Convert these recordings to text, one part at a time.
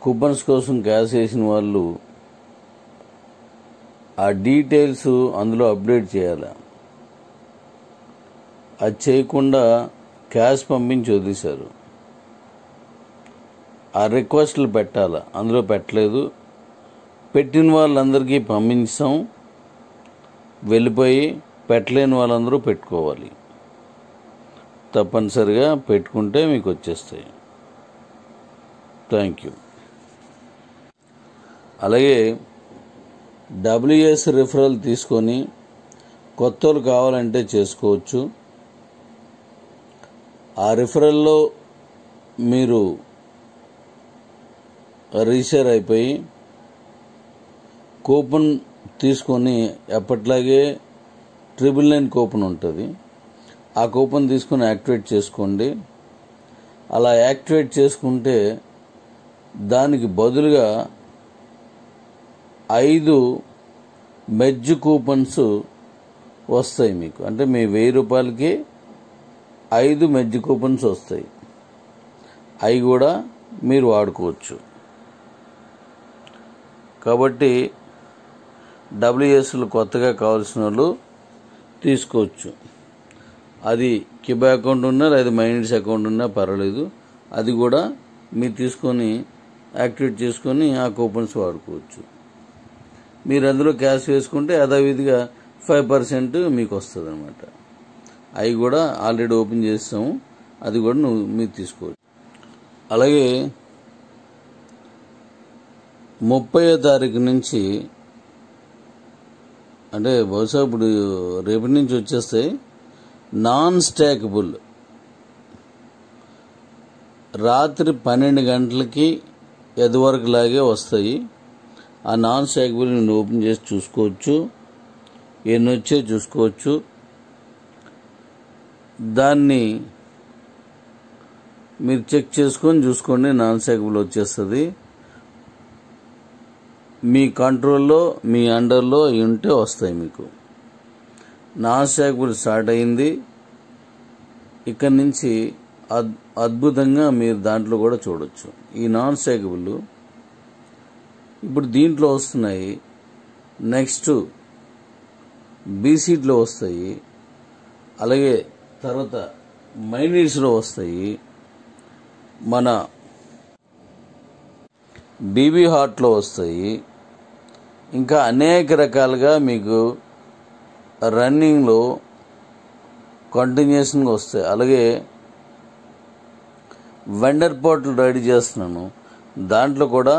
Coupons కోసం cash వేసిన వాళ్ళు ఆ డీటెయిల్స్ అందులో అప్డేట్ చేయాలి. అది చేయకుండా క్యాష్ పంపించి వదిలేశారు. ఆ రిక్వెస్ట్లు పెట్టాలి, అందులో పెట్టలేదు. పెట్టిన వాళ్ళందరికీ పంపించాం, వెళ్ళిపోయి పెట్టలేని వాళ్ళందరూ పెట్టుకోవాలి. తప్పనిసరిగా పెట్టుకుంటే మీకు వచ్చేస్తాయి. Thank you. అలాగే డబ్ల్యూఎస్ రిఫరల్ తీసుకొని కొత్త వాళ్ళు కావాలంటే చేసుకోవచ్చు. ఆ రిఫరల్లో మీరు రిజిస్టర్ అయిపోయి కూపన్ తీసుకొని ఎప్పట్లాగే 999 కూపన్ ఉంటుంది. ఆ కూపన్ తీసుకొని యాక్టివేట్ చేసుకోండి. అలా యాక్టివేట్ చేసుకుంటే దానికి బదులుగా 5 మెర్జ్ కూపన్స్ వస్తాయి మీకు. అంటే మీ 1000 రూపాయలకి 5 మెర్జ్ కూపన్స్ వస్తాయి. అవి కూడా మీరు వాడుకోవచ్చు. కాబట్టి డబ్ల్యూఎస్లు కొత్తగా కావాల్సిన వాళ్ళు తీసుకోవచ్చు. అది కిబా అకౌంట్ ఉన్నా లేదా మైనిట్స్ అకౌంట్ ఉన్నా పర్వాలేదు. అది కూడా మీరు తీసుకొని యాక్టివేట్ చేసుకొని ఆ కూపన్స్ వాడుకోవచ్చు. మీరు అందులో క్యాష్ వేసుకుంటే యథావిధిగా 5% మీకు వస్తుంది అన్నమాట. అవి కూడా ఆల్రెడీ ఓపెన్ చేస్తాము, అది కూడా మీరు తీసుకోవచ్చు. అలాగే 30వ తారీఖు నుంచి, అంటే బహుశా ఇప్పుడు రేపటి నుంచి వచ్చేస్తాయి, నాన్ స్టాకబుల్ రాత్రి 12 గంటలకి ఎదువరకు లాగే వస్తాయి. ఆ నాన్ స్టాకబుల్ నేను ఓపెన్ చేసి చూసుకోవచ్చు, ఎన్ని వచ్చే చూసుకోవచ్చు. దాన్ని మీరు చెక్ చేసుకొని చూసుకోండి. నాన్ స్టాకబుల్ వచ్చేస్తుంది. మీ కంట్రోల్లో, మీ అండర్లో ఉంటే వస్తాయి మీకు. నాన్ స్టాకబుల్ స్టార్ట్ అయింది. ఇక్కడి నుంచి అద్భుతంగా మీరు దాంట్లో కూడా చూడొచ్చు. ఈ నాన్ స్టాకబుల్ ఇప్పుడు దీంట్లో వస్తున్నాయి. నెక్స్ట్ బీసీట్లో వస్తాయి. అలాగే తర్వాత మైనిట్స్లో వస్తాయి. మన బీబీ హార్ట్లో వస్తాయి. ఇంకా అనేక రకాలుగా మీకు రన్నింగ్లో కంటిన్యూషన్గా వస్తాయి. అలాగే వెండర్ పోర్టల్ రెడీ చేస్తున్నాను, దాంట్లో కూడా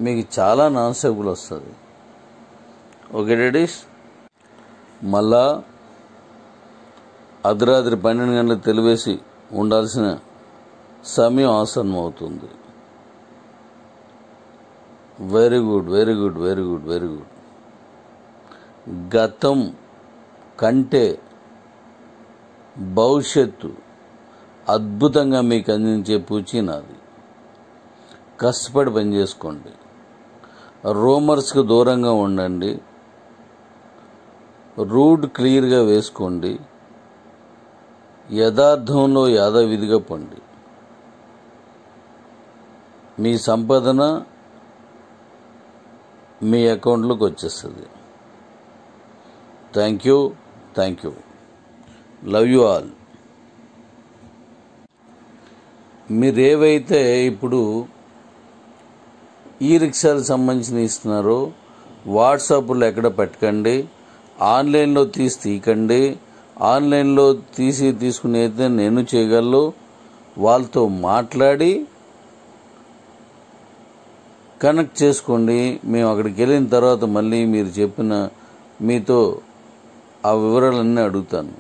మీకు చాలా నాన్ స్టాకబుల్ వస్తుంది. ఓకే డాడీస్, మళ్ళా అర్ధరాత్రి 12 గంటలకు తెలివేసి ఉండాల్సిన సమయం ఆసన్నం అవుతుంది. Very good, very good, very good, very good. గతం కంటే భవిష్యత్తు అద్భుతంగా మీకు అందించే పూచి నాది. కష్టపడి పనిచేసుకోండి. రూమర్స్కి దూరంగా ఉండండి. రూట్ క్లియర్గా వేసుకోండి. యథార్థంలో యాథావిధిగా పండి. మీ సంపాదన మీ అకౌంట్లోకి వచ్చేస్తుంది. Thank you, thank you. Love you all. మీరేవైతే ఇప్పుడు ఈ రిక్షాలకు సంబంధించిన ఇస్తున్నారో వాట్సాప్లో ఎక్కడ పెట్టకండి. ఆన్లైన్లో తీయకండి. ఆన్లైన్లో తీసుకునేది నేను చేయగలను. వాళ్ళతో మాట్లాడి కనెక్ట్ చేసుకోండి. మేము అక్కడికి వెళ్ళిన తర్వాత మళ్ళీ మీరు చెప్పిన మీతో ఆ వివరాలన్నీ అడుగుతాను.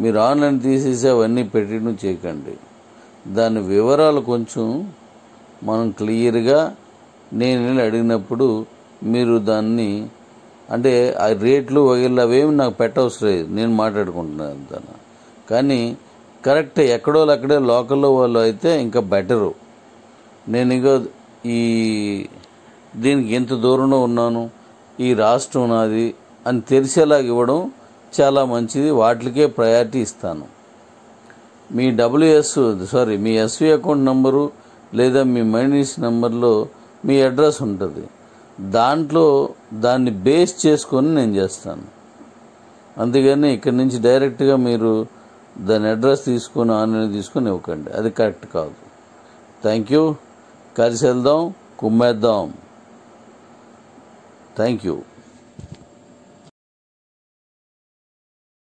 మీరు ఆన్లైన్ తీసేసి అవన్నీ పెట్టడం చేయకండి. దాని వివరాలు కొంచెం మనం క్లియర్గా నేను అడిగినప్పుడు మీరు దాన్ని, అంటే ఆ రేట్లు వగైరా అవేమి నాకు పెట్టవసరం లేదు, నేను మాట్లాడుకుంటున్నాను అంతా. కానీ కరెక్ట్ ఎక్కడో అక్కడే లోకల్లో వాళ్ళు అయితే ఇంకా బెటరు. నేను ఇక దీనికి ఎంత దూరంలో ఉన్నాను, ఈ రాష్ట్రం నాది అని తెలిసేలాగా ఇవ్వడం చాలా మంచిది. వాటికే ప్రయారిటీ ఇస్తాను. మీ మీ ఎస్వి అకౌంట్ నంబరు, లేదా మీ మైనీస్ నెంబర్లో మీ అడ్రస్ ఉంటుంది, దాంట్లో దాన్ని బేస్ చేసుకొని నేను చేస్తాను. అందుకని ఇక్కడి నుంచి డైరెక్ట్గా మీరు దాని అడ్రస్ తీసుకొని ఆన్లైన్ తీసుకొని ఇవ్వకండి, అది కరెక్ట్ కాదు. Thank you. కలిసి వెళ్దాం, కుమ్మేద్దాం. Thank you.